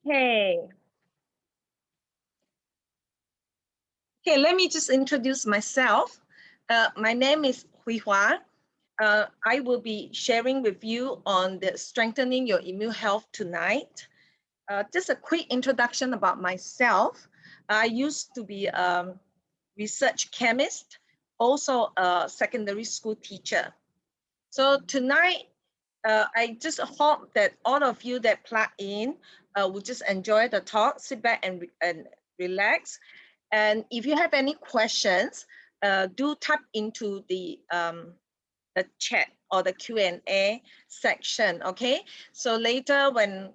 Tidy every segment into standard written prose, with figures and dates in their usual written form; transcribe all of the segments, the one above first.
Hey. Okay, let me just introduce myself. My name is Hui Hwa. I will be sharing with you on the strengthening your immune health tonight. Just a quick introduction about myself. I used to be a research chemist, also a secondary school teacher. So tonight, I just hope that all of you that plug in will just enjoy the talk, sit back and relax. And if you have any questions, do tap into the chat or the Q&A section, okay? So later when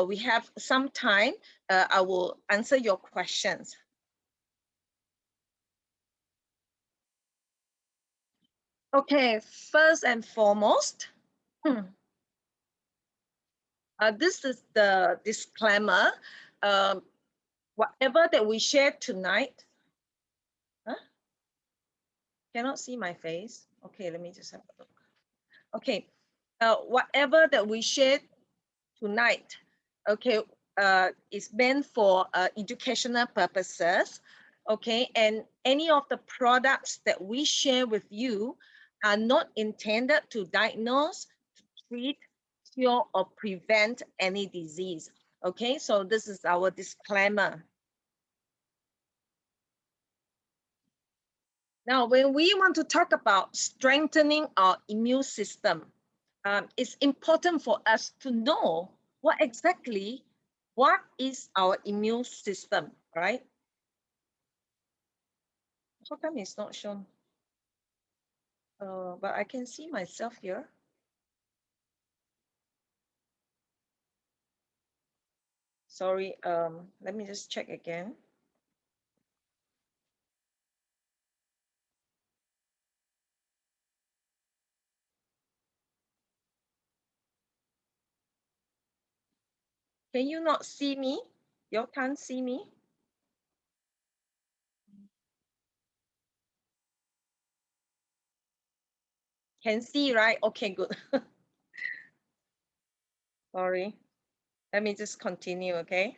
we have some time, I will answer your questions. Okay, first and foremost, this is the disclaimer. Whatever that we share tonight, cannot see my face. Okay, let me just have a look. Okay, whatever that we share tonight, okay, is meant for educational purposes, okay, and any of the products that we share with you are not intended to diagnose, treat, cure, or prevent any disease, okay? So this is our disclaimer. Now, when we want to talk about strengthening our immune system, it's important for us to know what is our immune system, right? How come it's not shown? But I can see myself here. Sorry, let me just check again. Can you not see me? You can't see me? Can see, right? Okay, good. Sorry. Let me just continue, okay?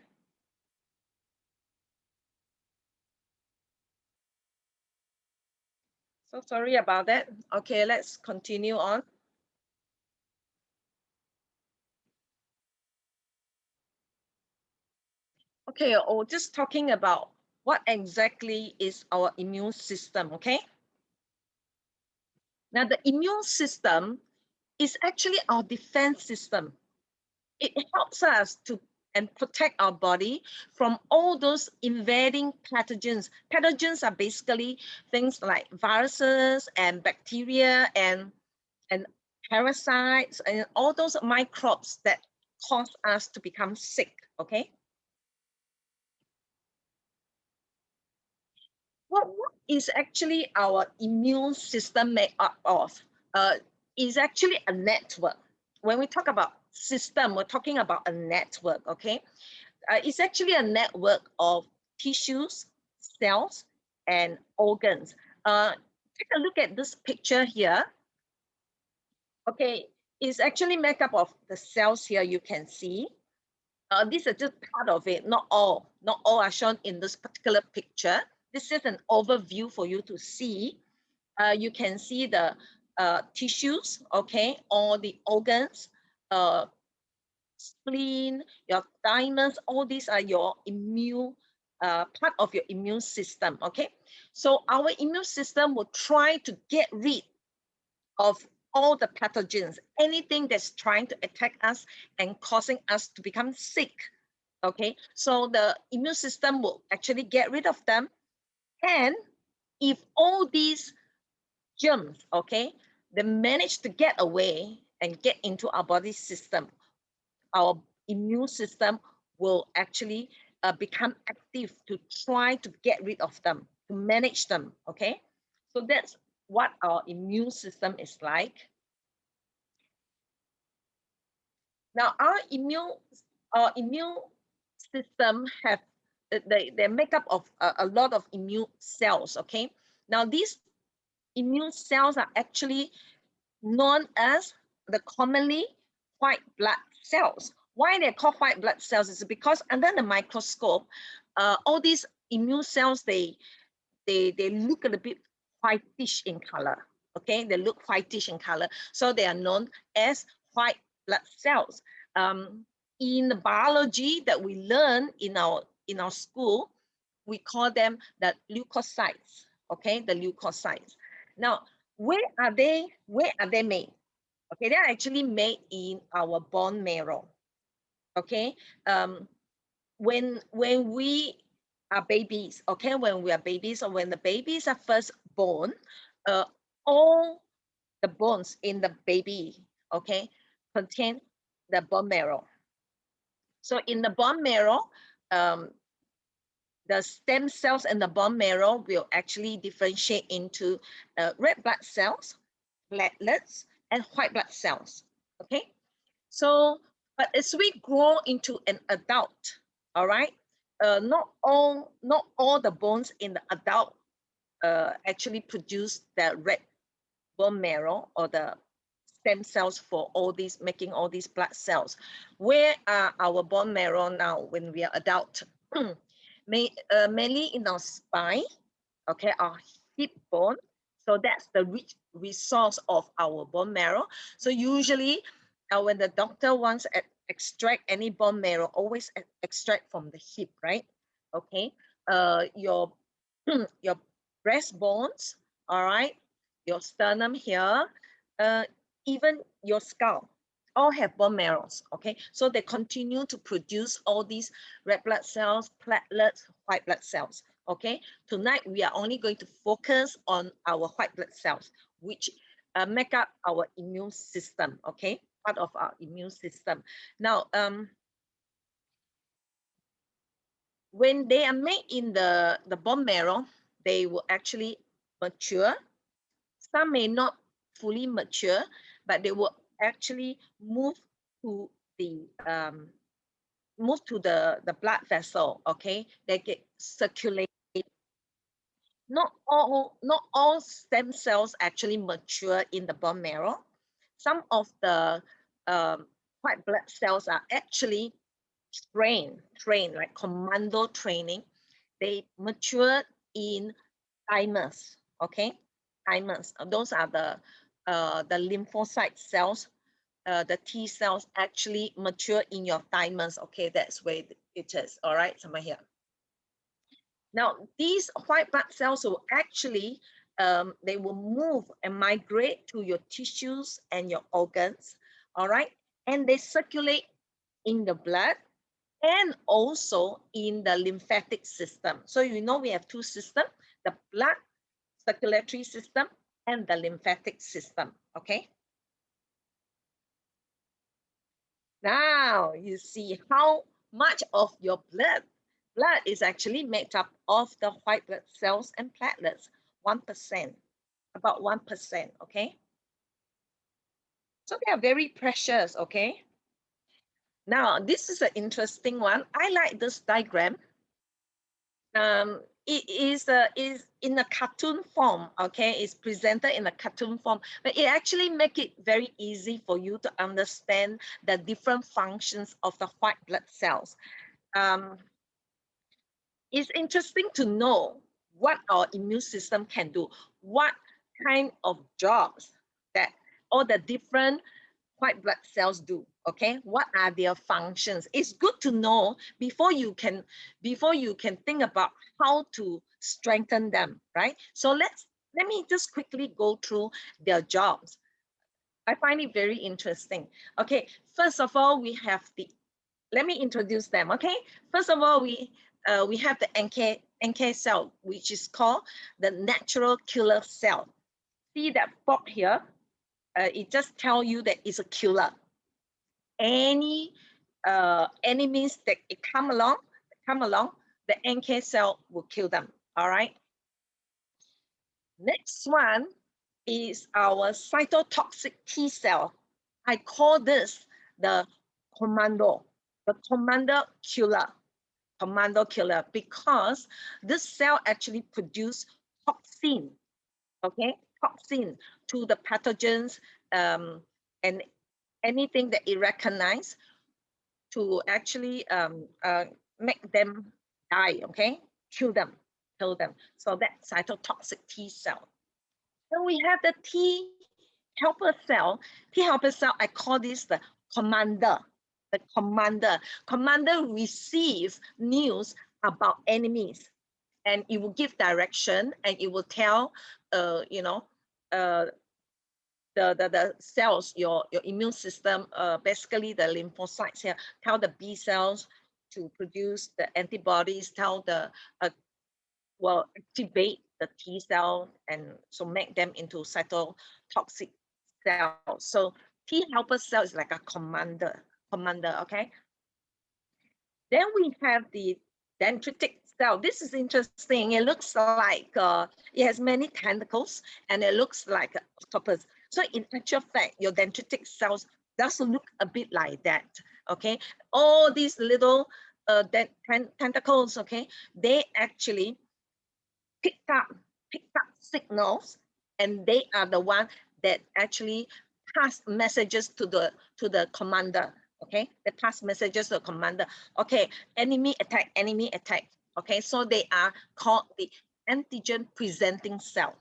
So sorry about that. Okay, let's continue on. Okay, just talking about what exactly is our immune system, okay? Now, the immune system is actually our defense system. It helps us to and protect our body from all those invading pathogens. Pathogens are basically things like viruses and bacteria and parasites and all those microbes that cause us to become sick, okay? What is actually our immune system made up of? Is actually a network. When we talk about system, we're talking about a network, okay? It's actually a network of tissues, cells, and organs. Take a look at this picture here. Okay, it's actually made up of the cells here you can see. These are just part of it, not all. Not all are shown in this particular picture. This is an overview for you to see. You can see the tissues, okay, all the organs, spleen, your thymus, all these are your immune, part of your immune system, okay? So our immune system will try to get rid of all the pathogens, anything that's trying to attack us and causing us to become sick, okay? So the immune system will actually get rid of them. And if all these germs, okay, they manage to get away and get into our body system, our immune system will actually become active to try to get rid of them, to manage them, okay? So that's what our immune system is like. Now, our immune system have, they make up of a lot of immune cells, okay? Now, these immune cells are actually known as the commonly white blood cells Why they're called white blood cells is because under the microscope, all these immune cells, they look a little bit whitish in color. Okay, they look whitish in color, so they are known as white blood cells. In the biology that we learn in our school, we call them the leukocytes. Okay, the leukocytes. Now, where are they? Where are they made? Okay, they're actually made in our bone marrow. Okay, when we are babies, okay, when we are babies or when the babies are first born, all the bones in the baby, okay, contain the bone marrow. So in the bone marrow, um, the stem cells in the bone marrow will actually differentiate into red blood cells, platelets, and white blood cells. Okay, so but as we grow into an adult, all right, not all the bones in the adult actually produce the red bone marrow or the stem cells for all these, making all these blood cells. Where are our bone marrow now when we are adult? Mainly in our spine, okay, our hip bone. So that's the rich resource of our bone marrow. So usually when the doctor wants to extract any bone marrow, always extract from the hip, right? Okay, your your breast bones, all right, your sternum here, uh, even your skull, all have bone marrows, okay? So they continue to produce all these red blood cells, platelets, white blood cells, okay? Tonight, we are only going to focus on our white blood cells, which make up our immune system, okay? Part of our immune system. Now, when they are made in the bone marrow, they will actually mature. Some may not fully mature, but they will actually move to the blood vessel. Okay, they get circulate. Not all stem cells actually mature in the bone marrow. Some of the white blood cells are actually trained like commando training. They mature in thymus. Okay, thymus. Those are the lymphocyte cells. The T cells actually mature in your thymus. Okay, that's where it is. All right, somewhere here. Now, these white blood cells will actually, they will move and migrate to your tissues and your organs, all right? And they circulate in the blood and also in the lymphatic system. So you know we have two systems, the blood circulatory system and the lymphatic system, okay? Now you see how much of your blood is actually made up of the white blood cells and platelets, 1%, about 1%, okay? So they are very precious, okay? Now, this is an interesting one. I like this diagram. It is in a cartoon form, okay? It's presented in a cartoon form, but it actually make it very easy for you to understand the different functions of the white blood cells. It's interesting to know what our immune system can do, what kind of jobs that all the different white blood cells do. Okay, what are their functions? It's good to know before you can think about how to strengthen them, right? So let me just quickly go through their jobs. I find it very interesting. Okay, first of all, we have let me introduce them. Okay, first of all, we have the NK cell, which is called the natural killer cell. See that box here? It just tells you that it's a killer. Any means that it come along, the NK cell will kill them. All right. Next one is our cytotoxic T cell. I call this the commando killer. Commando killer, because this cell actually produce toxin, okay, toxin to the pathogens and anything that it recognize to actually make them die, okay? Kill them. So that's cytotoxic T cell. Then we have the T helper cell. T helper cell, I call this the commander. The commander. Commander receives news about enemies, and it will give direction, and it will tell, uh, the cells, your immune system, basically the lymphocytes here, tell the B cells to produce the antibodies, tell the, activate the T cell, and so make them into cytotoxic cells. So T helper cell is like a commander, okay? Then we have the dendritic cell. This is interesting. It looks like, it has many tentacles, and it looks like an octopus. So in actual fact, your dendritic cells does look a bit like that, okay? All these little tentacles, okay, they actually picked up signals, and they are the one that actually pass messages to the commander. Okay, they pass messages to the commander. Okay, enemy attack, enemy attack. Okay, so they are called the antigen presenting cell.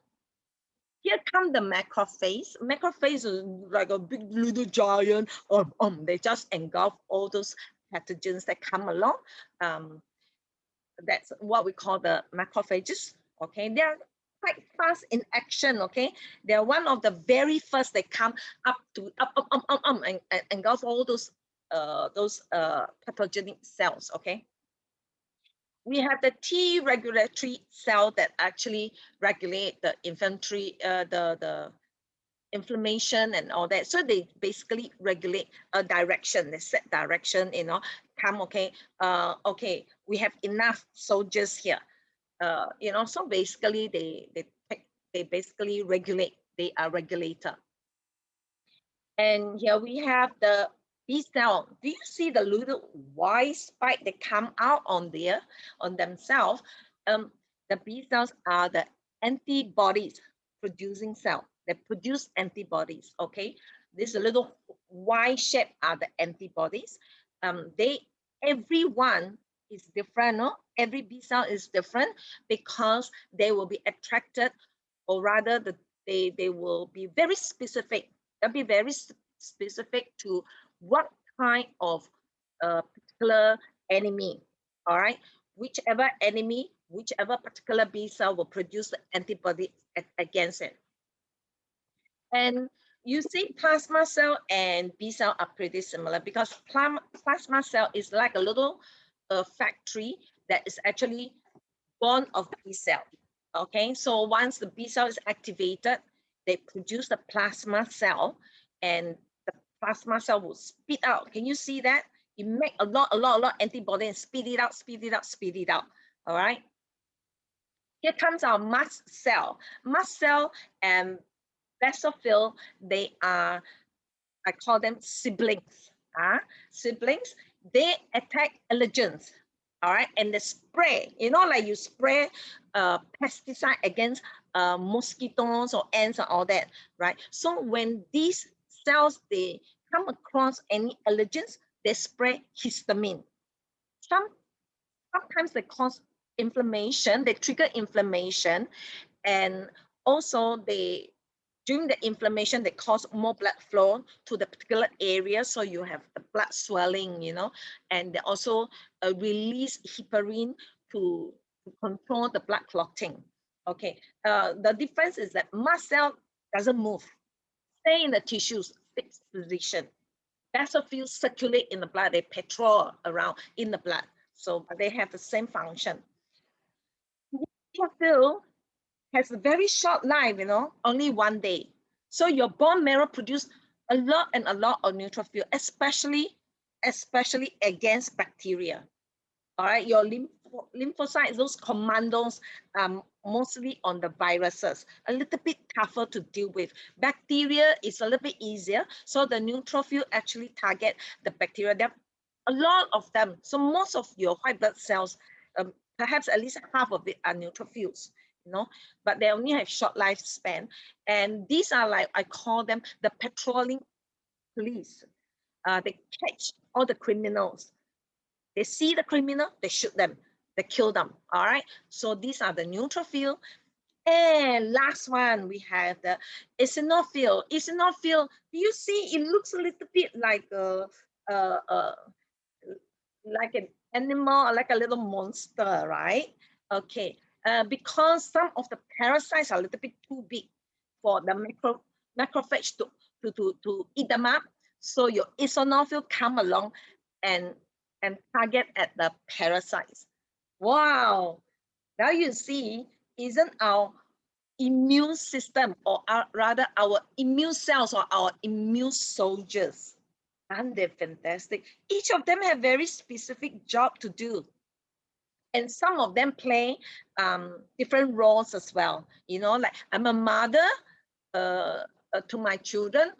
Here come the macrophage. Macrophage is like a big little giant. They just engulf all those pathogens that come along. That's what we call the macrophages. Okay, they are quite fast in action. Okay, they are one of the very first that come up to and engulf all those pathogenic cells. Okay, we have the T regulatory cell that actually regulate the inflammatory, the inflammation and all that. So they basically regulate a direction. They set direction. Come, okay. Okay, we have enough soldiers here. So basically they basically regulate. They are regulator. And here we have the B cell. Do you see the little white spike that come out on themselves? The B cells are the antibodies producing cell. They produce antibodies. Okay, this little Y shape are the antibodies. Everyone is different. No? Every B cell is different because they will be attracted, or rather, they will be very specific. They'll be very specific to what kind of particular enemy. All right, whichever enemy, whichever particular B cell will produce the antibody against it. And you see, plasma cell and B cell are pretty similar because plasma cell is like a little factory that is actually born of B cell. Okay, so once the B cell is activated, they produce the plasma cell, and the plasma cell will spit out. Can you see that? You make a lot antibody and spit it out. All right. Here comes our mast cell. Mast cell and basophil, they are, I call them siblings. Siblings, they attack allergens. All right, and they spray, like you spray pesticide against mosquitoes or ants and all that, right? So when these cells, they come across any allergens, they spray histamine. Sometimes they cause inflammation, they trigger inflammation, and also during the inflammation, they cause more blood flow to the particular area, so you have the blood swelling, and they also release heparin to control the blood clotting. Okay, the difference is that mast cell doesn't move, stay in the tissues, fixed position. Basophils circulate in the blood, they patrol around in the blood, so they have the same function. Neutrophil has a very short life, only 1 day. So your bone marrow produce a lot of neutrophil, especially against bacteria. All right, your lymphocytes, those commandos, mostly on the viruses, a little bit tougher to deal with. Bacteria is a little bit easier, so the neutrophil actually target the bacteria. There are a lot of them, so most of your white blood cells, perhaps at least half of it are neutrophils, but they only have short lifespan. And these are, like I call them, the patrolling police. They catch all the criminals. They see the criminal, they shoot them, they kill them. All right. So these are the neutrophil. And last one, we have the eosinophil. Eosinophil, do you see? It looks a little bit uh, uh, like an animal, like a little monster, right? Okay, because some of the parasites are a little bit too big for the macrophage to eat them up. So your eosinophil come along and target at the parasites. Wow, now you see, isn't our immune system, or rather our immune cells or our immune soldiers, and they're fantastic. Each of them have very specific job to do. And some of them play different roles as well. You know, like I'm a mother to my children.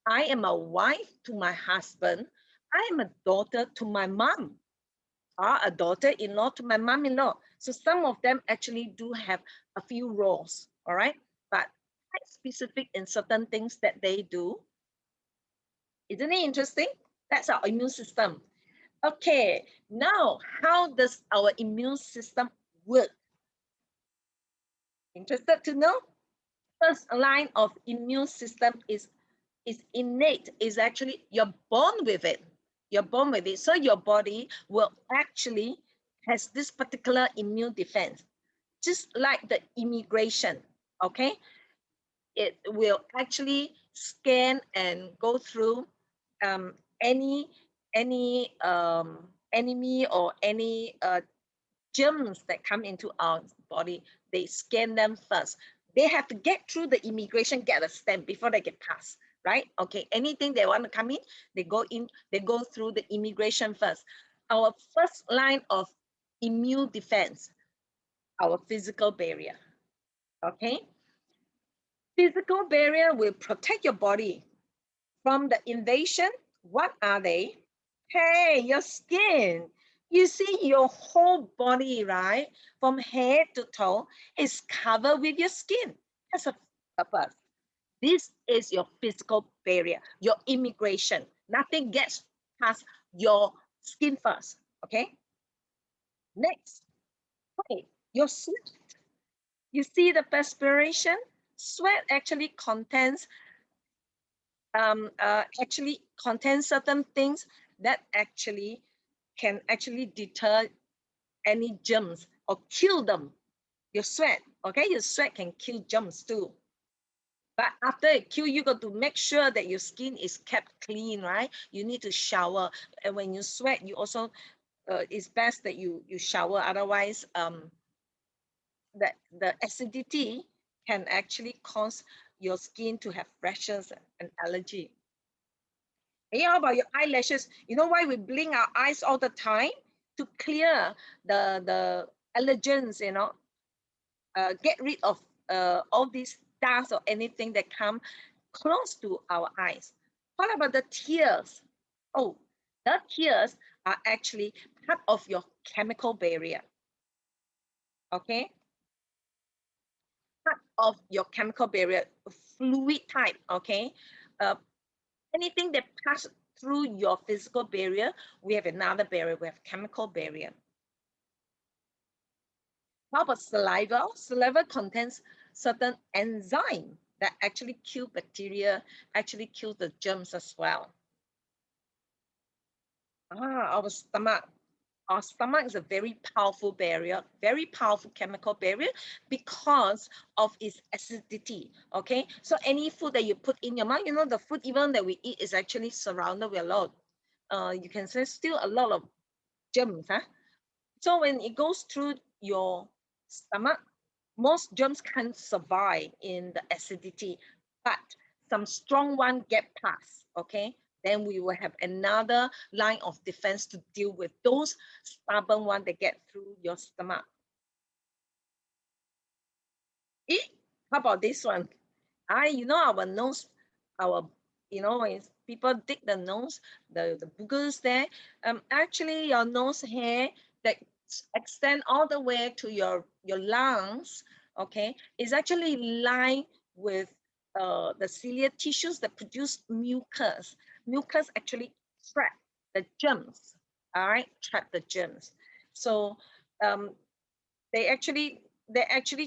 I am a wife to my husband. I am a daughter to my mom, or a daughter-in-law to my mom-in-law. So some of them actually do have a few roles, all right? But quite specific in certain things that they do. Isn't it interesting? That's our immune system. Okay, now how does our immune system work? Interested to know? First line of immune system is innate, is actually you're born with it. You're born with it. So your body will actually has this particular immune defense, just like the immigration, okay? It will actually scan and go through um, any enemy or any germs that come into our body. They scan them first. They have to get through the immigration, get a stamp before they get past, right? Okay, anything they want to come in, they go through the immigration first. Our first line of immune defense, our physical barrier, okay? Physical barrier will protect your body from the invasion. What are they? Hey, your skin. You see, your whole body, right, from head to toe, is covered with your skin. That's a purpose. This is your physical barrier, your immigration. Nothing gets past your skin first. Okay. Next, okay, your sweat. You see the perspiration. Sweat actually contains certain things that actually can actually deter any germs or kill them. Your sweat, okay? Your sweat can kill germs too. But after it kills, you got to make sure that your skin is kept clean, right? You need to shower. And when you sweat, you also, it's best that you shower. Otherwise, the acidity can actually cause your skin to have rashes and allergy. Hey, how about your eyelashes? You know why we blink our eyes all the time? To clear the allergens, get rid of all these dust or anything that come close to our eyes. What about the tears? Oh, the tears are actually part of your chemical barrier. Okay, part of your chemical barrier, fluid type. Okay, uh, anything that passes through your physical barrier, we have another barrier. We have chemical barrier. How about saliva? Saliva contains certain enzyme that actually kill bacteria, actually kill the germs as well. Our stomach. Our stomach is a very powerful barrier, very powerful chemical barrier because of its acidity. Okay, so any food that you put in your mouth, the food even that we eat is actually surrounded with a lot. You can say still a lot of germs, huh? So when it goes through your stomach, most germs can't survive in the acidity, but some strong one get past, okay? Then we will have another line of defense to deal with those stubborn ones that get through your stomach. How about this one? Our nose, our, when people dig the nose, the boogers there, actually your nose hair that extend all the way to your lungs, okay, is actually lined with the ciliary tissues that produce mucus. Mucus actually trap the germs. All right, trap the germs. So they actually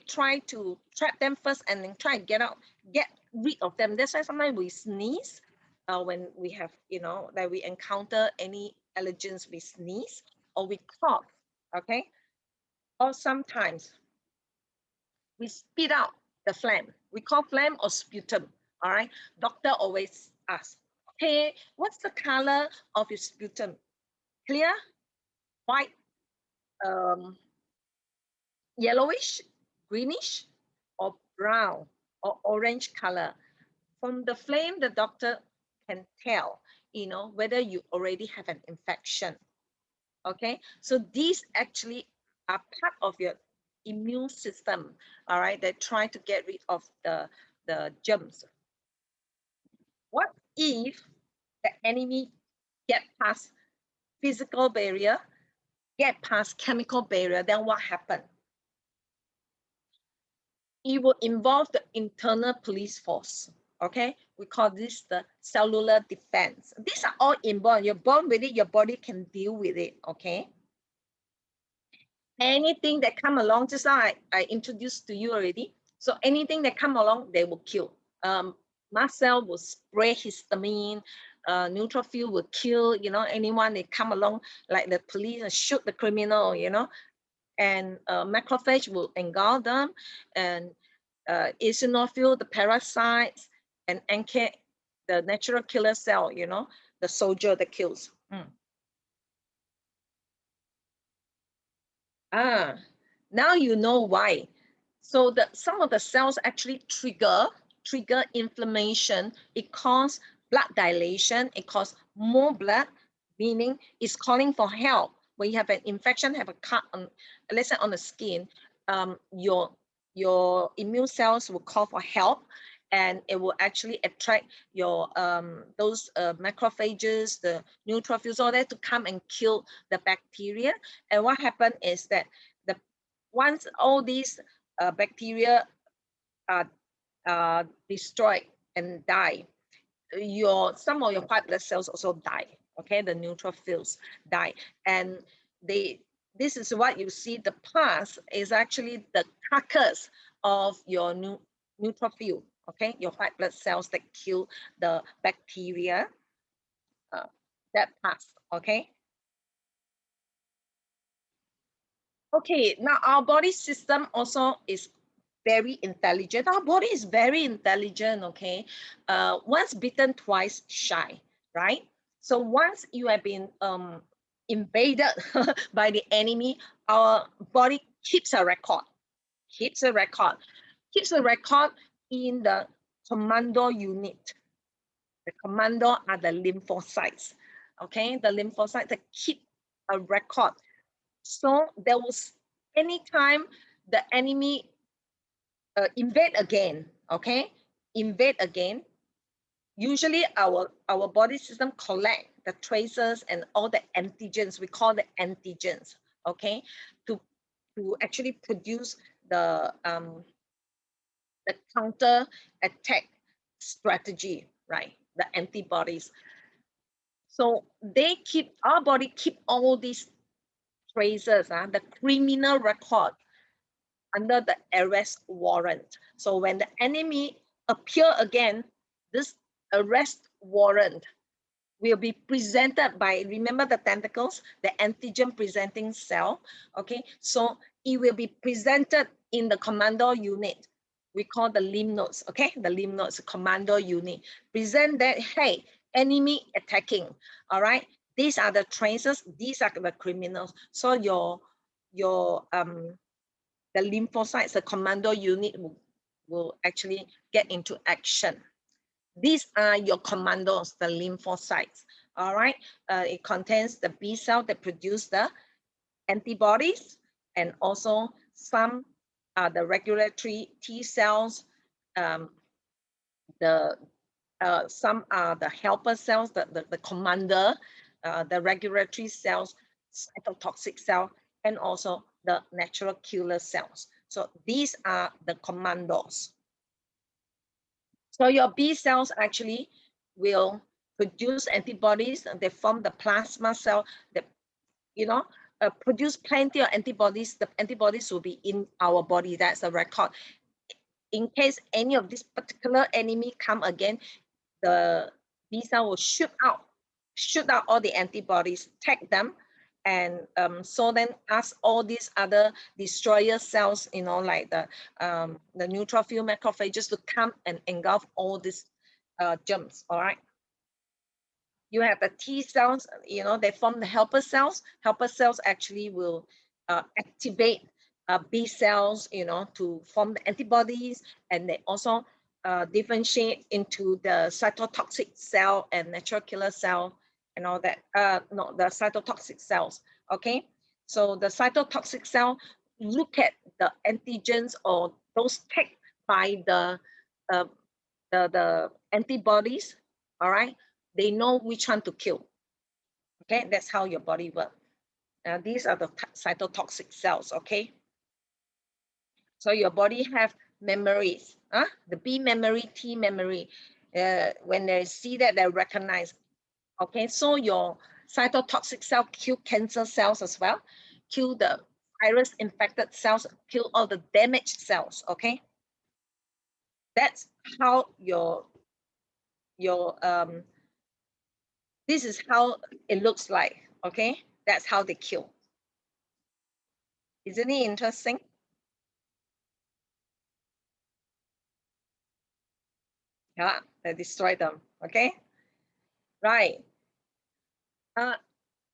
try to trap them first and then try to get rid of them. That's why sometimes we sneeze when we have, that we encounter any allergens, we sneeze or we cough, okay? Or sometimes we spit out the phlegm. We call phlegm or sputum, all right? Doctor always asks, hey, what's the color of your sputum? Clear, white, um, yellowish, greenish, or brown or orange color. From the flame, the doctor can tell, whether you already have an infection. Okay, so these actually are part of your immune system, all right, that try to get rid of the germs. What if the enemy get past physical barrier, get past chemical barrier? Then what happened? It will involve the internal police force. Okay, we call this the cellular defense. These are all inborn. You're born with it, your body can deal with it. Okay, anything that come along, just like I introduced to you already. So anything that come along, they will kill. Mast cell will spray histamine. Neutrophil will kill, anyone that come along, like the police and shoot the criminal, and macrophage will engulf them, and eosinophil, the parasites, and NK, the natural killer cell, the soldier that kills. Now you know why. So some of the cells actually trigger inflammation. It causes blood dilation. It causes more blood, meaning it's calling for help. When you have an infection, have a cut on, let's say on the skin, your immune cells will call for help, and it will actually attract your those macrophages, the neutrophils, all that to come and kill the bacteria. And what happened is that once all these bacteria are destroyed and die, some of your white blood cells also die. Okay, the neutrophils die, and this is what you see. The pus is actually the carcass of your neutrophil. Okay, your white blood cells that kill the bacteria. That pus. Okay. Okay, now our body system also is very intelligent. Our body is very intelligent, okay? Once bitten, twice shy, right? So once you have been invaded by the enemy, our body keeps a record, in the commando unit. The commando are the lymphocytes, okay? The lymphocytes that keep a record. So there was anytime the enemy invade again, okay? Invade again. Usually our body system collect the traces and all the antigens. We call the antigens, okay? To actually produce the counter attack strategy, right? The antibodies. So our body keep all these traces, the criminal record under the arrest warrant. So when the enemy appear again, this arrest warrant will be presented by, remember the tentacles, the antigen presenting cell, okay? So it will be presented in the commando unit. We call the lymph nodes, okay? The lymph nodes, commando unit. Present that, hey, enemy attacking, all right? These are the traces, these are the criminals. So the lymphocytes, the commando unit will actually get into action. These are your commandos, the lymphocytes, all right? It contains the B cell that produce the antibodies, and also some are the regulatory T cells, some are the helper cells, the commander, the regulatory cells, cytotoxic cell, and also the natural killer cells. So these are the commandos. So your B cells actually will produce antibodies. They form the plasma cell that, produce plenty of antibodies. The antibodies will be in our body. That's a record. In case any of this particular enemy come again, the B cell will shoot out all the antibodies, tag them, and so then ask all these other destroyer cells, like the neutrophil macrophages, to come and engulf all these germs. All right. You have the T cells, they form the helper cells. Helper cells actually will activate B cells, to form the antibodies, and they also differentiate into the cytotoxic cell and natural killer cell and all that. No, the cytotoxic cells. Okay, so the cytotoxic cell look at the antigens or those tagged by the antibodies. All right, they know which one to kill. Okay, that's how your body works. These are the cytotoxic cells. Okay, so your body have memories. The B memory, T memory. When they see that, they recognize. Okay, so your cytotoxic cell kill cancer cells as well, kill the virus infected cells, kill all the damaged cells. Okay, that's how this is how it looks like. Okay, that's how they kill. Isn't it interesting? Yeah, they destroy them. Okay, right.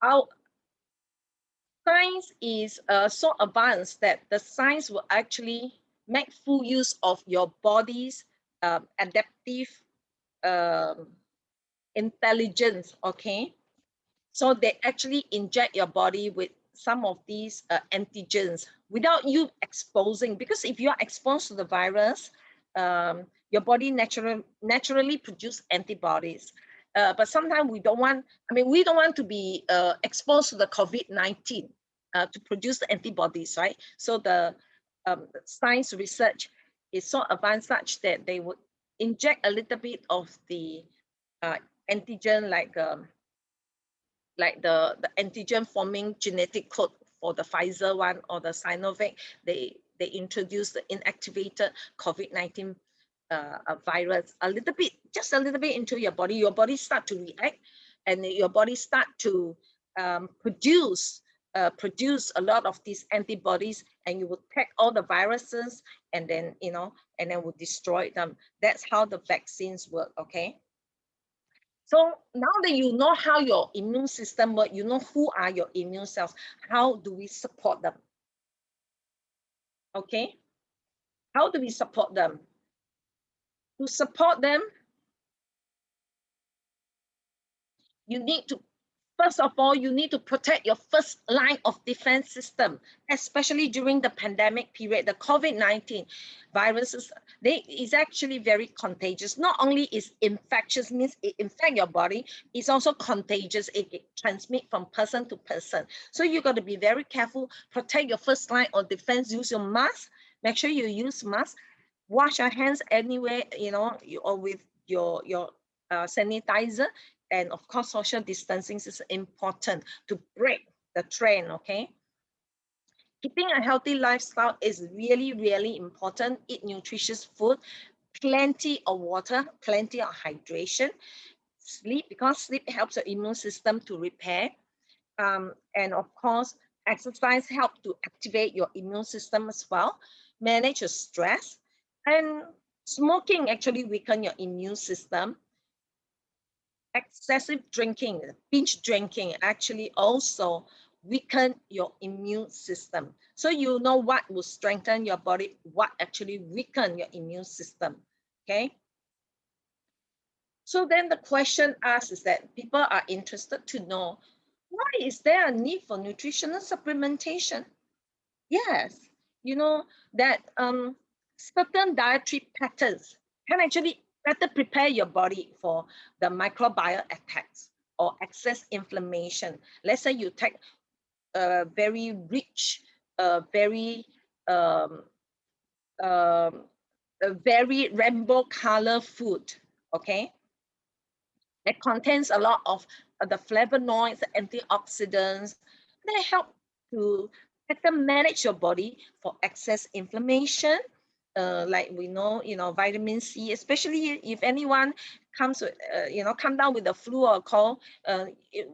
Our science is so advanced that the science will actually make full use of your body's adaptive um, intelligence. Okay, so they actually inject your body with some of these antigens without you exposing, because if you are exposed to the virus, your body naturally produce antibodies. But sometimes we don't want, we don't want to be exposed to the COVID-19 to produce the antibodies, right? So the science research is so advanced such that they would inject a little bit of the antigen, like the antigen forming genetic code for the Pfizer one or the Sinovac. They introduce the inactivated COVID-19 virus just a little bit into your body. Your body start to react, and your body start to produce a lot of these antibodies, and you will tag all the viruses, and then will destroy them. That's how the vaccines work. Okay. So now that you know how your immune system works, you know who are your immune cells, how do we support them? Okay, how do we support them? To support them, you need to, first of all, you need to protect your first line of defense system, especially during the pandemic period. The COVID-19 viruses, is actually very contagious. Not only is infectious, means it infects your body, it's also contagious. It transmits from person to person. So you got to be very careful, protect your first line of defense, use your mask, make sure you use mask, wash your hands anywhere, or with your sanitizer. And of course, social distancing is important to break the trend. Okay, keeping a healthy lifestyle is really, really important. Eat nutritious food, plenty of water, plenty of hydration. Sleep, because sleep helps your immune system to repair. And of course, exercise helps to activate your immune system as well. Manage your stress. And smoking actually weaken your immune system. Excessive drinking, binge drinking, actually also weaken your immune system. So you know what will strengthen your body, what actually weaken your immune system. Okay. So then the question asked is that people are interested to know, why is there a need for nutritional supplementation? Yes, that certain dietary patterns can actually better prepare your body for the microbial attacks or excess inflammation. Let's say you take a very rich, very a very rainbow color food. Okay, It contains a lot of the flavonoids, the antioxidants. They help to better manage your body for excess inflammation. Like we know, vitamin C, especially if anyone comes with, come down with a flu or a cold,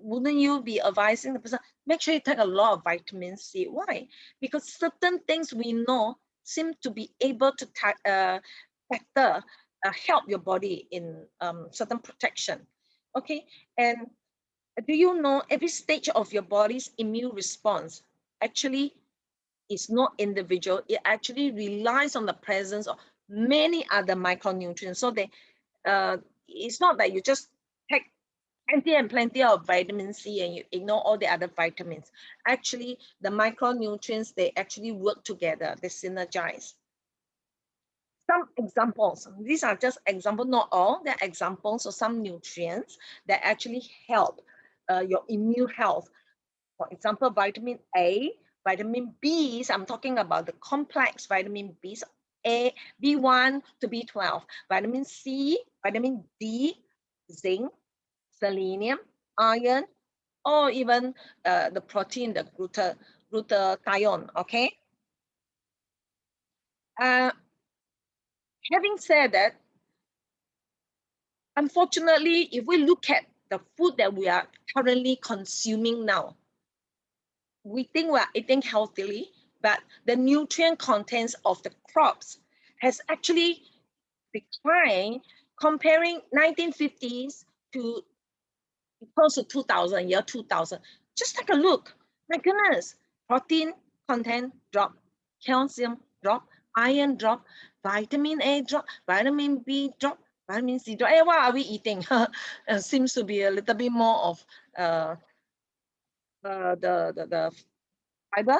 wouldn't you be advising the person, make sure you take a lot of vitamin C? Why? Because certain things we know seem to be able to better help your body in certain protection. Okay, and do you know every stage of your body's immune response actually is not individual. It actually relies on the presence of many other micronutrients. So it's not that you just take plenty and plenty of vitamin C and you ignore all the other vitamins. Actually, the micronutrients, they actually work together. They synergize. Some examples, these are just examples, not all, they're examples of some nutrients that actually help your immune health. For example, vitamin A, vitamin B, I'm talking about the complex vitamin Bs, A, B1 to B12, vitamin C, vitamin D, zinc, selenium, iron, or even the protein, the glutathione, okay? Having said that, unfortunately, if we look at the food that we are currently consuming now, we think we're eating healthily, but the nutrient contents of the crops has actually declined comparing 1950s to close to 2000, year 2000. Just take a look. My goodness, protein content drop, calcium drop, iron drop, vitamin A drop, vitamin B drop, vitamin C drop. Hey, what are we eating? Seems to be a little bit more of the fiber,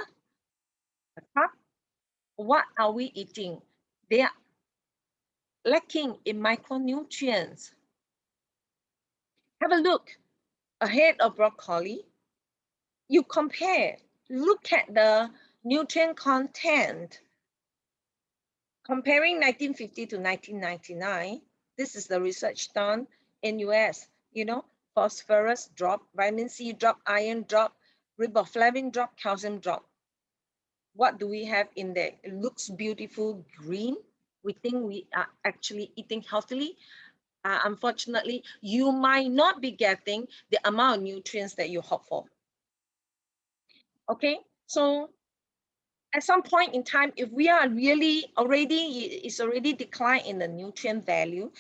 the carb. What are we eating? They are lacking in micronutrients. Have a look ahead of broccoli. You compare, look at the nutrient content. Comparing 1950 to 1999, this is the research done in US. Phosphorus drop, vitamin C drop, iron drop, riboflavin drop, calcium drop. What do we have in there? It looks beautiful, green. We think we are actually eating healthily. Unfortunately, you might not be getting the amount of nutrients that you hope for. Okay, so at some point in time, if we are really it's already declined in the nutrient value,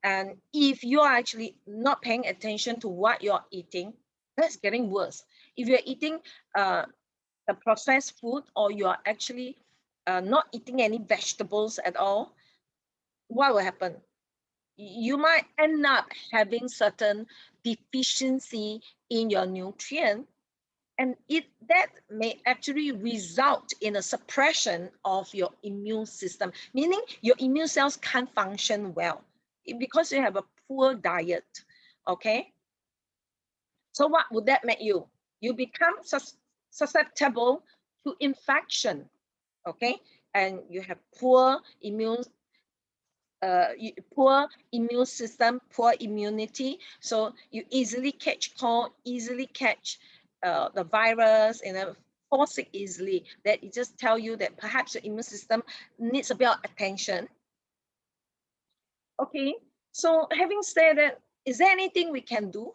and if you are actually not paying attention to what you're eating, that's getting worse. If you're eating the processed food, or you are actually not eating any vegetables at all, what will happen? You might end up having certain deficiency in your nutrient, and that may actually result in a suppression of your immune system, meaning your immune cells can't function well because you have a poor diet. Okay, so what would that make you? You become susceptible to infection. Okay, and you have poor immune system, poor immunity. So you easily catch cold, easily catch the virus, and fall sick easily. That it just tell you that perhaps your immune system needs a bit of attention. Okay, so having said that, is there anything we can do?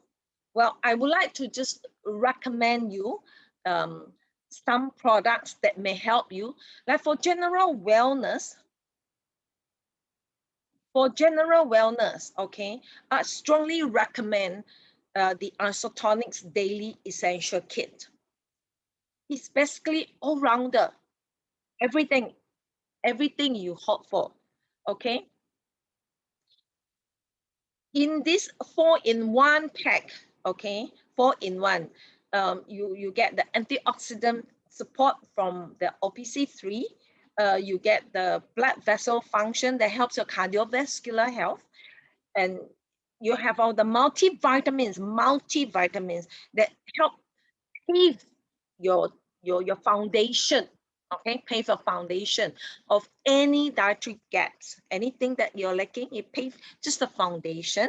Well, I would like to just recommend you some products that may help you. Like for general wellness, okay, I strongly recommend the Isotonics Daily Essential Kit. It's basically all-rounder, everything you hope for, okay? In this 4-in-1 pack, okay, 4-in-1, you get the antioxidant support from the OPC3, you get the blood vessel function that helps your cardiovascular health, and you have all the multivitamins that help pave your foundation, okay, pave a foundation of any dietary gaps, anything that you're lacking, it paves just the foundation,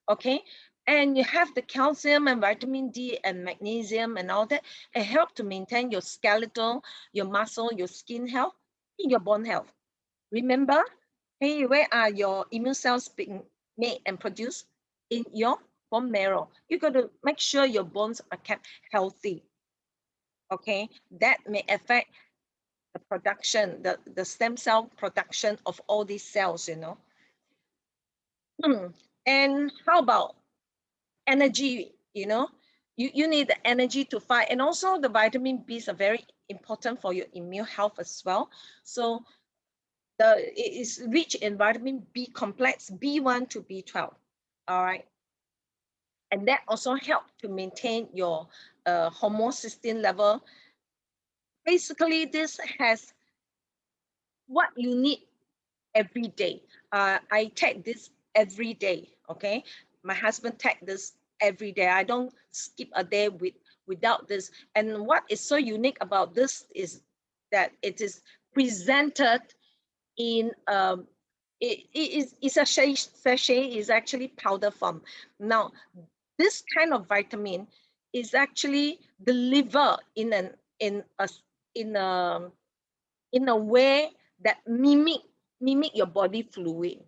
okay. And you have the calcium and vitamin D and magnesium and all that. It helps to maintain your skeletal, your muscle, your skin health, and your bone health. Remember, hey, where are your immune cells being made and produced? In your bone marrow. You got to make sure your bones are kept healthy. Okay, that may affect the production, the stem cell production of all these cells, you know. And how about energy? You know, you need the energy to fight. And also the vitamin Bs are very important for your immune health as well. So it is rich in vitamin B complex, B1 to B12. All right. And that also helps to maintain your homocysteine level. Basically, this has what you need every day. I take this every day, okay? My husband take this every day. I don't skip a day without this. And what is so unique about this is that it is presented in it's a sachet is actually powder form. Now, this kind of vitamin is actually delivered in a in a in a way that mimic your body fluid.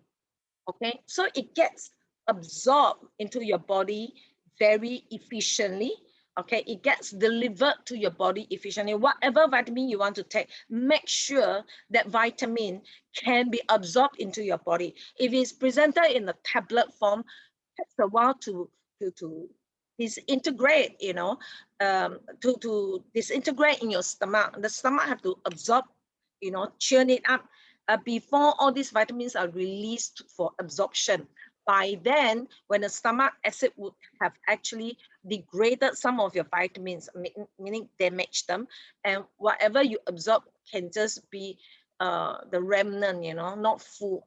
Okay, so it gets absorbed into your body very efficiently. Okay, it gets delivered to your body efficiently. Whatever vitamin you want to take, make sure that vitamin can be absorbed into your body. If it's presented in a tablet form, it takes a while to disintegrate, you know, to disintegrate in your stomach. The stomach have to absorb, you know, churn it up before all these vitamins are released for absorption. By then, when the stomach acid would have actually degraded some of your vitamins, meaning damaged them, and whatever you absorb can just be the remnant, you know, not full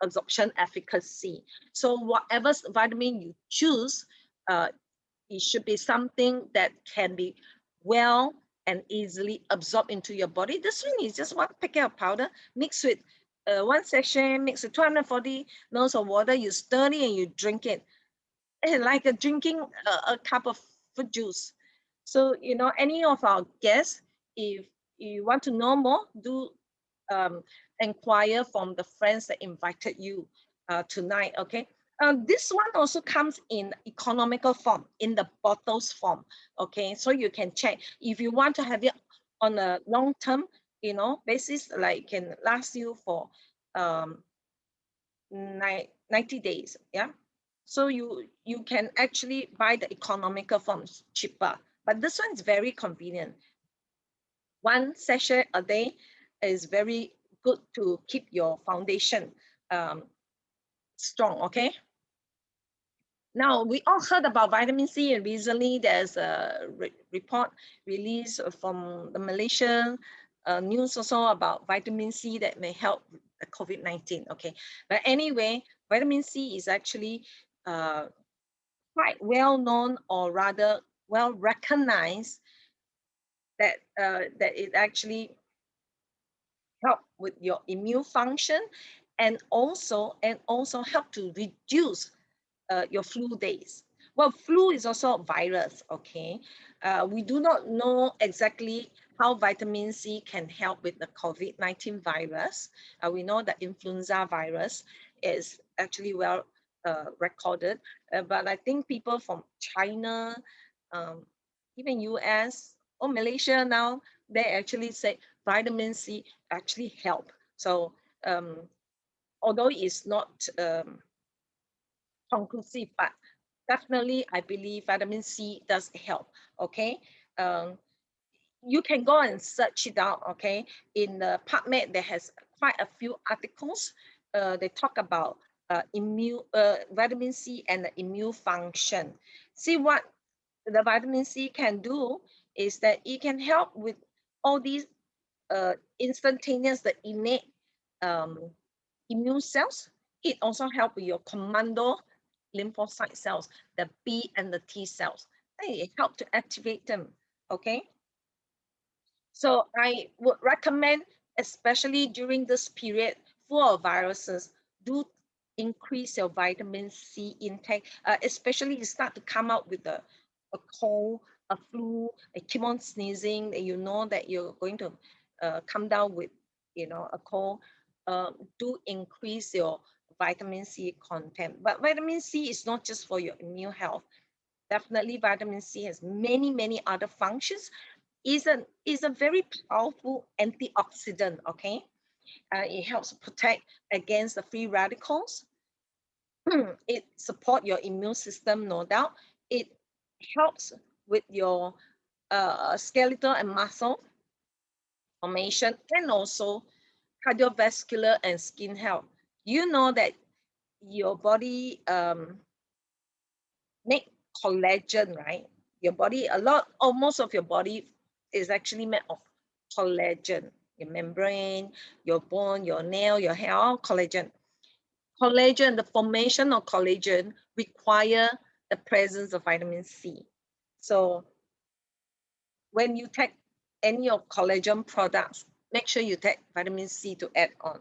absorption efficacy. So whatever vitamin you choose, it should be something that can be well and easily absorbed into your body. This one is just one packet of powder mixed with one sachet, mixed with 240 ml of water. You stir it and you drink it. It's like drinking a cup of fruit juice. So, you know, any of our guests, if you want to know more, do inquire from the friends that invited you tonight, okay? This one also comes in economical form, in the bottles form, okay? So you can check if you want to have it on a long term, you know, basis, like can last you for um, 90 days, yeah? So you can actually buy the economical forms cheaper, but this one is very convenient. One sachet a day is very good to keep your foundation strong, okay? Now, we all heard about vitamin C, and recently there's a report released from the Malaysian news also about vitamin C that may help COVID-19, okay? But anyway, vitamin C is actually quite well known, or rather well recognized, that that it actually help with your immune function, and also help to reduce your flu days. Well, flu is also a virus, okay? We do not know exactly how vitamin C can help with the COVID-19 virus. We know that influenza virus is actually well recorded, but I think people from China, um, even US or Malaysia now, they actually say vitamin C actually help. So although it's not conclusive, but definitely I believe vitamin C does help, okay? Um, you can go and search it out, okay? In the PubMed, there has quite a few articles. They talk about vitamin C and the immune function. See, what the vitamin C can do is that it can help with all these instantaneous, the innate um, immune cells. It also helps with your commando lymphocyte cells, the B and the T cells. It helps to activate them, okay? So I would recommend, especially during this period full of viruses, do increase your vitamin C intake, especially you start to come out with a cold, a flu, keep on sneezing, and you know that you're going to come down with, a cold. Do increase your vitamin C content. But vitamin C is not just for your immune health. Definitely, vitamin C has many, many other functions. Is a very powerful antioxidant. Okay, it helps protect against the free radicals. It support your immune system, no doubt. It helps with your skeletal and muscle formation, and also cardiovascular and skin health. You know that your body make collagen, right? Your body, most of your body is actually made of collagen. Your membrane, your bone, your nail, your hair, all collagen. Collagen, the formation of collagen require the presence of vitamin C. So when you take any of collagen products, make sure you take vitamin C to add on.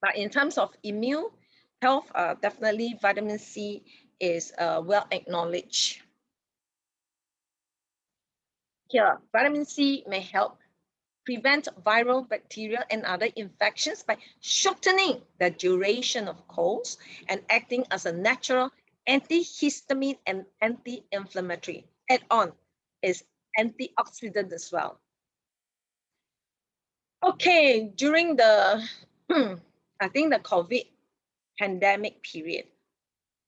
But in terms of immune health, definitely vitamin C is well acknowledged. Here, vitamin C may help prevent viral, bacterial, and other infections by shortening the duration of colds and acting as a natural antihistamine and anti-inflammatory. Add-on is antioxidant as well. Okay, during the, I think the COVID pandemic period,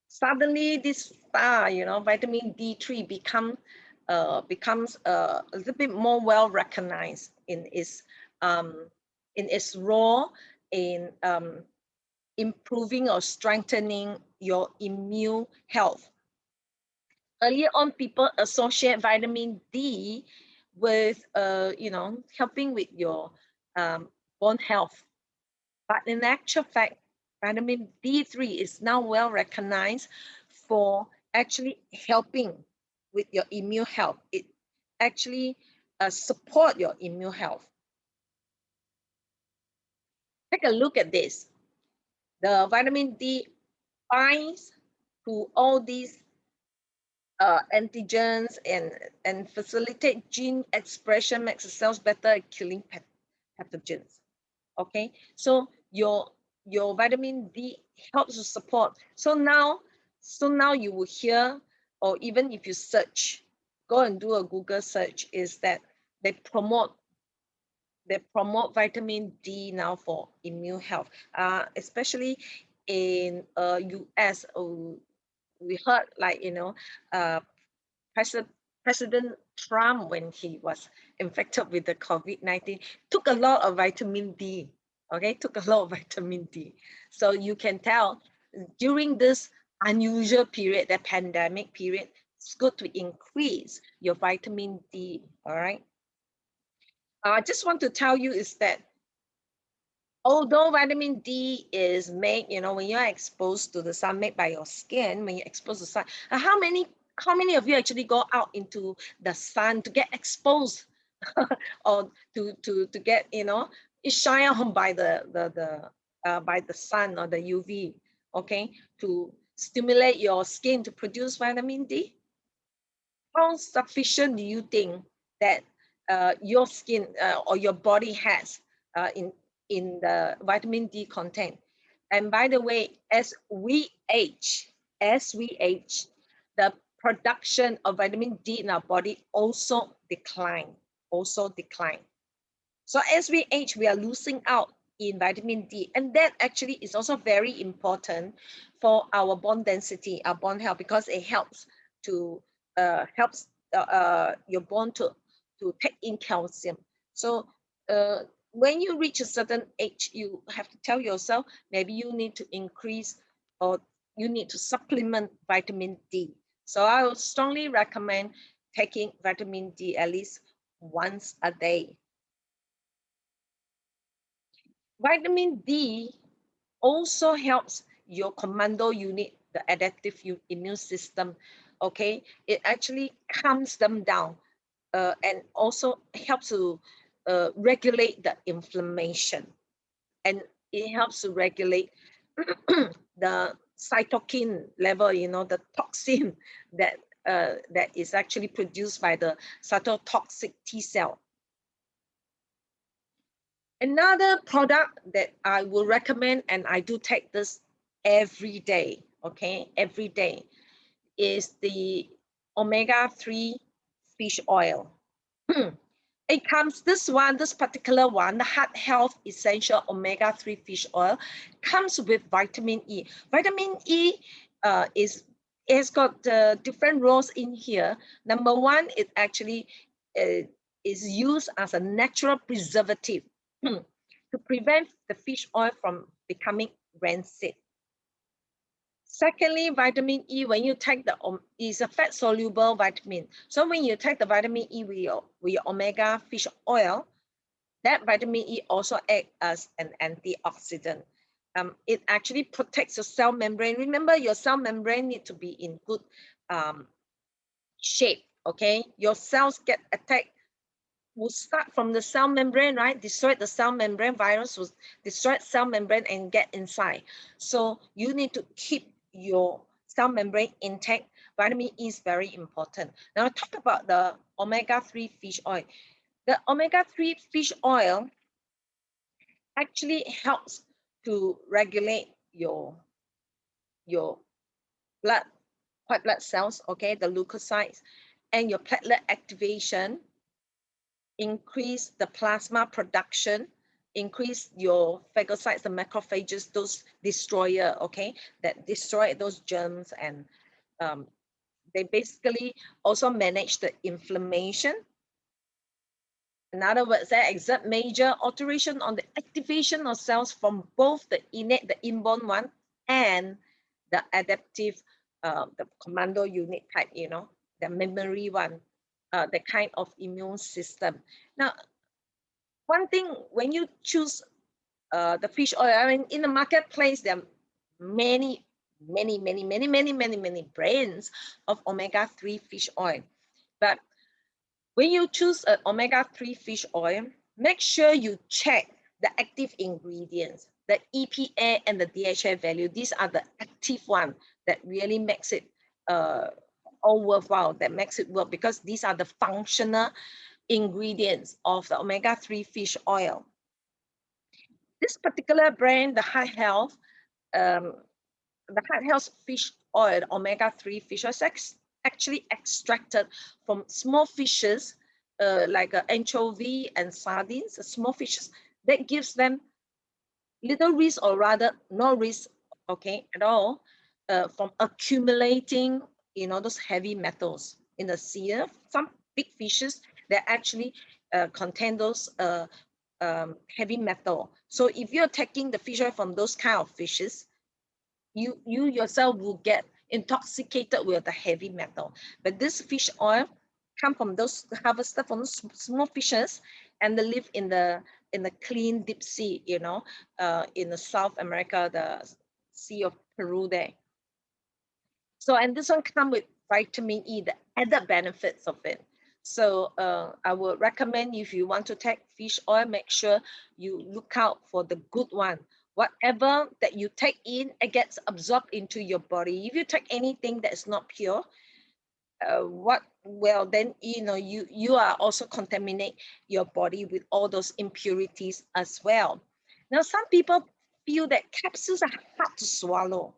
suddenly this star, vitamin D3 becomes a little bit more well recognized in its role in improving or strengthening your immune health. Earlier on, people associate vitamin D with helping with your bone health. But in actual fact, vitamin D3 is now well recognized for actually helping with your immune health. It actually support your immune health. Take a look at this. The vitamin D binds to all these antigens and facilitate gene expression, makes the cells better at killing pathogens. Okay, so your vitamin D helps to support. So now you will hear, or even if you search, go and do a Google search, is that they promote vitamin D now for immune health, especially in US. We heard, like, President Trump, when he was infected with the COVID-19, took a lot of vitamin D. Okay, took a lot of vitamin D. So you can tell during this unusual period, the pandemic period, it's good to increase your vitamin D. All right. I just want to tell you is that although vitamin D is made, when you're exposed to the sun, made by your skin, when you're exposed to the sun, how many of you actually go out into the sun to get exposed or to get, it's shine on by the sun or the UV, okay, to stimulate your skin to produce vitamin D? How sufficient do you think that your skin or your body has in the vitamin D content? And by the way, as we age, the production of vitamin D in our body also decline. So as we age, we are losing out in vitamin D, and that actually is also very important for our bone density, our bone health, because it helps to your bone to take in calcium. So when you reach a certain age, you have to tell yourself maybe you need to increase or you need to supplement vitamin D. So I would strongly recommend taking vitamin D at least once a day. Vitamin D also helps your commando unit, the adaptive immune system. Okay, it actually calms them down and also helps to regulate the inflammation, and it helps to regulate the cytokine level, you know, the toxin that that is actually produced by the cytotoxic T cell. Another product that I will recommend, and I do take this every day, okay, every day, is the omega-3 fish oil. It comes, this particular one, the Heart Health Essential Omega-3 Fish Oil, comes with vitamin E. Vitamin E has got different roles in here. Number one, it actually is used as a natural preservative to prevent the fish oil from becoming rancid. Secondly, vitamin E, when you take is a fat soluble vitamin. So when you take the vitamin E with your omega fish oil, that vitamin E also acts as an antioxidant. It actually protects your cell membrane. Remember, your cell membrane need to be in good shape, okay? Your cells get attacked, will start from the cell membrane, right? Destroy the cell membrane, virus will destroy cell membrane and get inside. So you need to keep your cell membrane intact. Vitamin E is very important. Now talk about the omega-3 fish oil. The omega-3 fish oil actually helps to regulate your blood, white blood cells, okay, the leukocytes, and your platelet activation, increase the plasma production, increase your phagocytes, the macrophages, those destroyer, okay, that destroy those germs, and they basically also manage the inflammation. In other words, they exert major alteration on the activation of cells from both the innate, the inborn one, and the adaptive, the commando unit type, you know, the memory one, the kind of immune system. Now, one thing, when you choose the fish oil, I mean, in the marketplace, there are many brands of omega-3 fish oil. But when you choose an omega-3 fish oil, make sure you check the active ingredients, the EPA and the DHA value. These are the active ones that really makes it all worthwhile, that makes it work, because these are the functional ingredients of the omega-3 fish oil. This particular brand, the Heart Health fish oil, omega-3 fish oil, is actually extracted from small fishes like anchovy and sardines, small fishes, that gives them little risk, or rather no risk, okay, at all, from accumulating, you know, those heavy metals in the sea. Some big fishes that actually contain those heavy metal. So if you're taking the fish oil from those kind of fishes, you yourself will get intoxicated with the heavy metal. But this fish oil come from those harvested from those small fishes, and they live in the clean deep sea, you know, in the South America, the Sea of Peru there. So, and this one come with vitamin E, the added benefits of it. So I would recommend, if you want to take fish oil, make sure you look out for the good one. Whatever that you take in, it gets absorbed into your body. If you take anything that is not pure, then you know you are also contaminate your body with all those impurities as well. Now, some people feel that capsules are hard to swallow.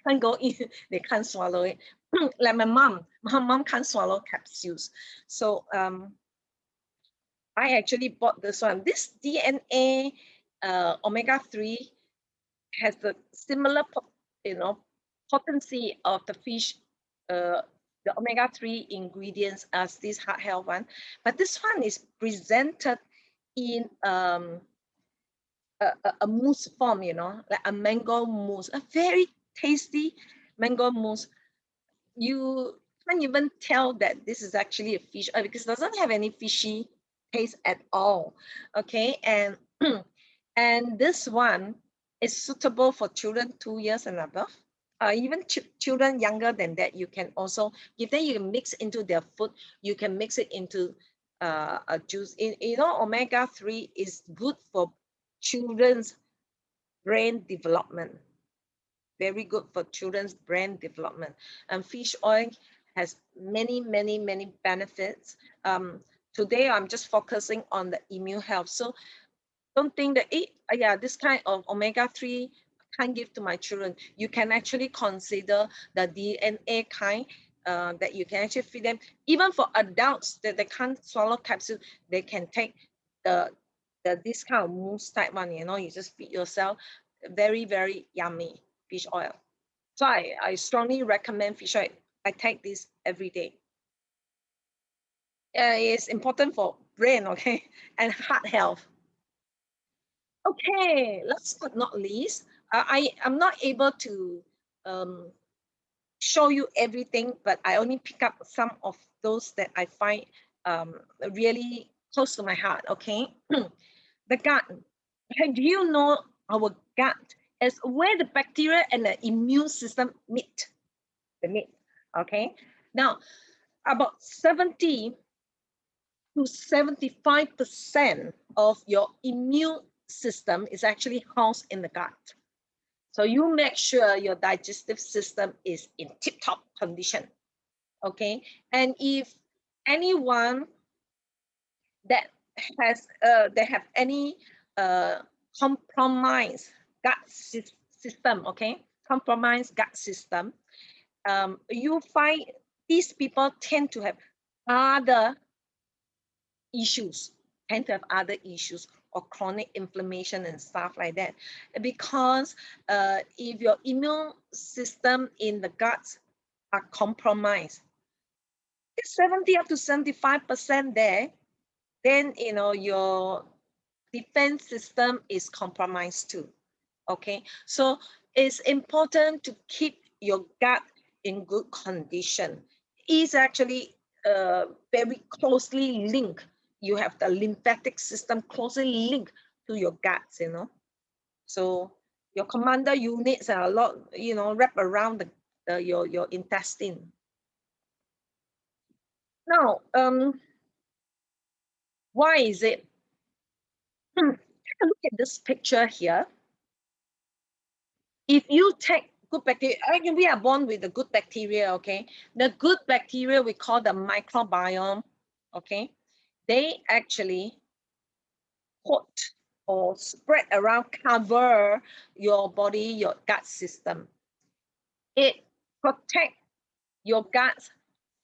Can't go in, they can't swallow it. Like my mom can't swallow capsules. So I actually bought this one. This DNA omega-3 has the similar, you know, potency of the fish, the omega-3 ingredients as this Heart Health one, but this one is presented in a mousse form, you know, like a mango mousse, a very tasty mango mousse. You can't even tell that this is actually a fish oil, because it doesn't have any fishy taste at all. Okay, and and this one is suitable for children 2 years and above. Even children younger than that, you can also give them. You can mix into their food. You can mix it into a juice. You know, omega-3 is good for children's brain development. Very good for children's brain development. And fish oil has many, many, many benefits. Today, I'm just focusing on the immune health. So don't think that, yeah, this kind of omega-3 can't give to my children. You can actually consider the DNA kind that you can actually feed them. Even for adults that they can't swallow capsule, they can take this kind of mousse type one, you know, you just feed yourself. Very, very yummy fish oil. So I strongly recommend fish oil. I take this every day. It's important for brain, okay, and heart health. Okay, last but not least, I am not able to um, show you everything, but I only pick up some of those that I find really close to my heart, okay? The gut. Do you know our gut is where the bacteria and the immune system meet? The meet, okay? Now, about 70 to 75% of your immune system is actually housed in the gut. So you make sure your digestive system is in tip-top condition, okay? And if anyone that have any compromised gut system, okay? Compromised gut system, you find these people tend to have other issues, or chronic inflammation and stuff like that. Because if your immune system in the guts are compromised, it's 70 up to 75% there, then you know your defense system is compromised too. Okay, so it's important to keep your gut in good condition. It's actually very closely linked. You have the lymphatic system closely linked to your guts, you know. So your commander units are a lot, you know, wrap around your intestine. Now, why is it? Take a look at this picture here. If you take good bacteria, we are born with the good bacteria, okay? The good bacteria we call the microbiome, okay? They actually coat or spread around, cover your body, your gut system. It protects your gut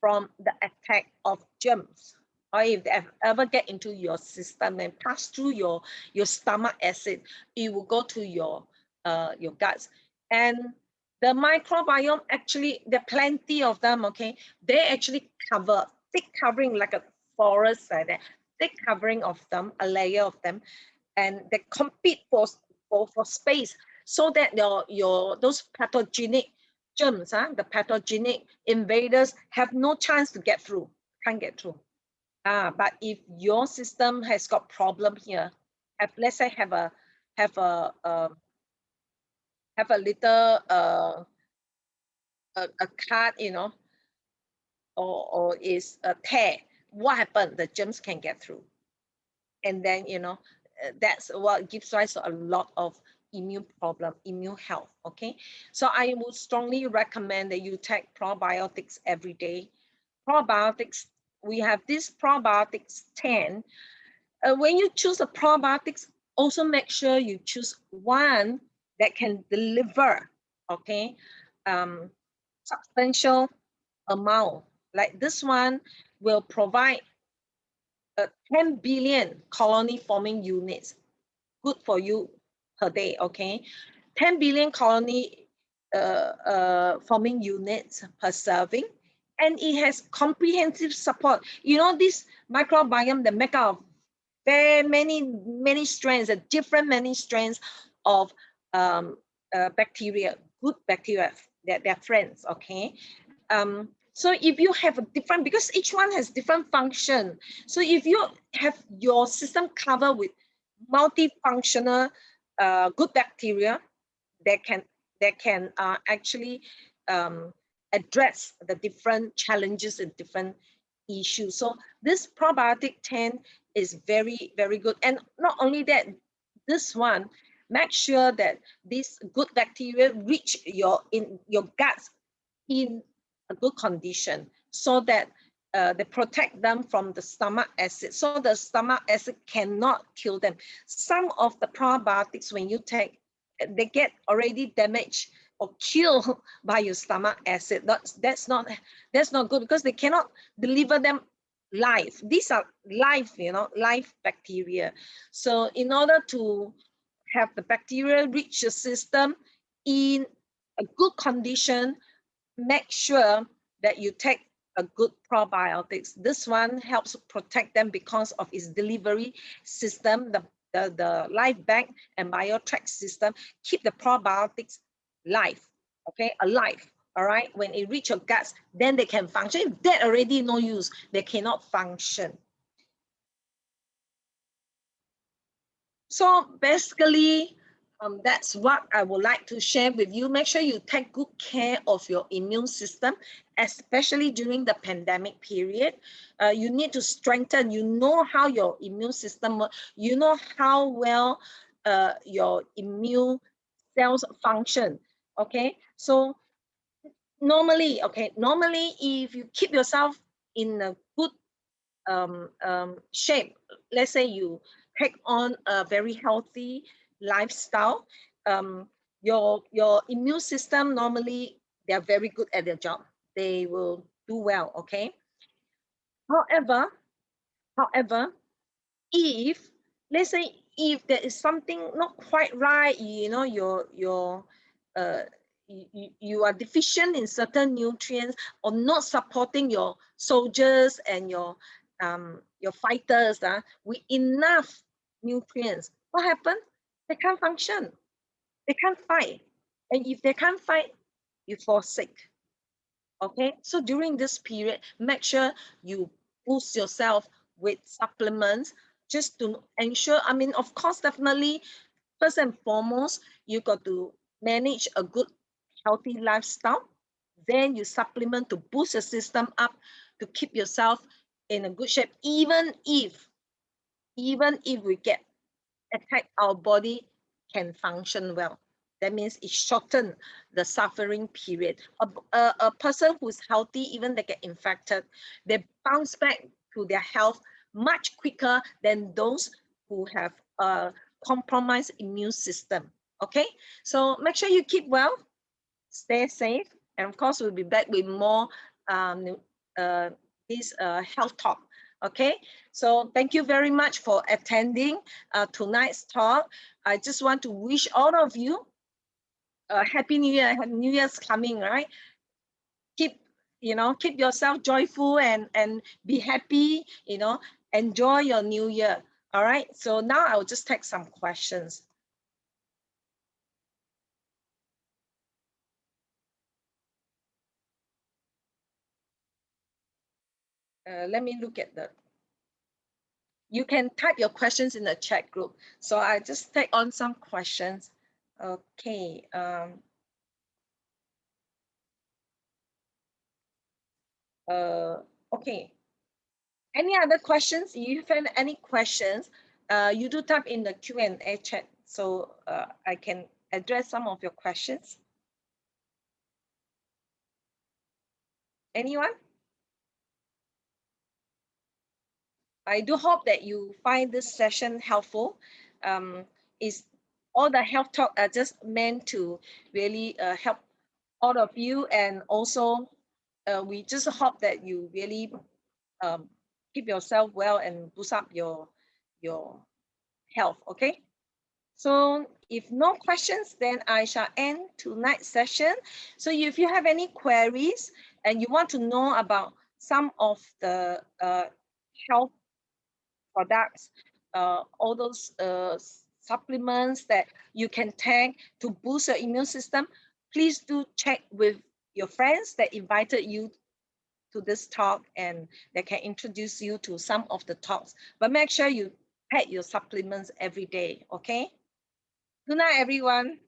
from the attack of germs. Or if they ever get into your system and pass through your stomach acid, it will go to your guts. And the microbiome, actually, there are plenty of them, okay? They actually cover, thick covering like a forest like that, thick covering of them, a layer of them, and they compete for space so that those pathogenic germs, the pathogenic invaders have no chance to get through, can't get through. But if your system has got problem here, let's say have a little a cut, you know, or is a tear, what happened? The germs can get through, and then you know that's what gives rise to a lot of immune problem, immune health. Okay, so I would strongly recommend that you take probiotics every day. Probiotics, we have this probiotics 10. When you choose a probiotics, also make sure you choose one that can deliver, okay, substantial amount. Like this one will provide 10 billion colony forming units, good for you per day, okay? 10 billion colony forming units per serving, and it has comprehensive support. You know, this microbiome, the make up of very many strains, different many strains of bacteria, good bacteria, they're friends, okay? So if you have a different, because each one has different function. So if you have your system covered with multifunctional good bacteria that can actually address the different challenges and different issues. So this probiotic 10 is very, very good. And not only that, this one make sure that this good bacteria reach your guts in a good condition, so that they protect them from the stomach acid, so the stomach acid cannot kill them. Some of the probiotics, when you take, they get already damaged or killed by your stomach acid. That's not good, because they cannot deliver them live. These are live, live bacteria. So in order to have the bacteria reach the system in a good condition, make sure that you take a good probiotics. This one helps protect them because of its delivery system, the live bag and biotract system keep the probiotics live, okay, alive. All right, when it reach your guts, then they can function. If that already no use, they cannot function. So basically, that's what I would like to share with you. Make sure you take good care of your immune system, especially during the pandemic period. You need to strengthen, you know how your immune system, you know how well your immune cells function, okay? So normally, if you keep yourself in a good shape, let's say you take on a very healthy lifestyle, your immune system, normally they're very good at their job. They will do well, okay? However, if, let's say, if there is something not quite right, uh, you are deficient in certain nutrients, or not supporting your soldiers and your fighters with enough nutrients, what happens? They can't function. They can't fight. And if they can't fight, you fall sick. Okay, so during this period, make sure you boost yourself with supplements, just to ensure, I mean, of course, definitely, first and foremost, you got to manage a good, healthy lifestyle. Then you supplement to boost your system up, to keep yourself in a good shape. Even if we get attacked, our body can function well. That means it shortens the suffering period. A person who's healthy, even they get infected, they bounce back to their health much quicker than those who have a compromised immune system. Okay, so make sure you keep well, stay safe, and of course, we'll be back with more this health talk. Okay, so thank you very much for attending tonight's talk. I just want to wish all of you a happy new year. New Year's coming, right? Keep yourself joyful and be happy. Enjoy your new year. All right. So now I'll just take some questions. Let me look at the. You can type your questions in the chat group. So I just take on some questions. Okay. Okay. Any other questions? If you have any questions, you do type in the Q&A chat, so I can address some of your questions. Anyone? I do hope that you find this session helpful. Is all the health talk are just meant to really help all of you, and also we just hope that you really keep yourself well and boost up your health. Okay, so if no questions, then I shall end tonight's session. So if you have any queries and you want to know about some of the health products, all those supplements that you can take to boost your immune system, please do check with your friends that invited you to this talk, and they can introduce you to some of the talks. But make sure you take your supplements every day, okay? Good night, everyone.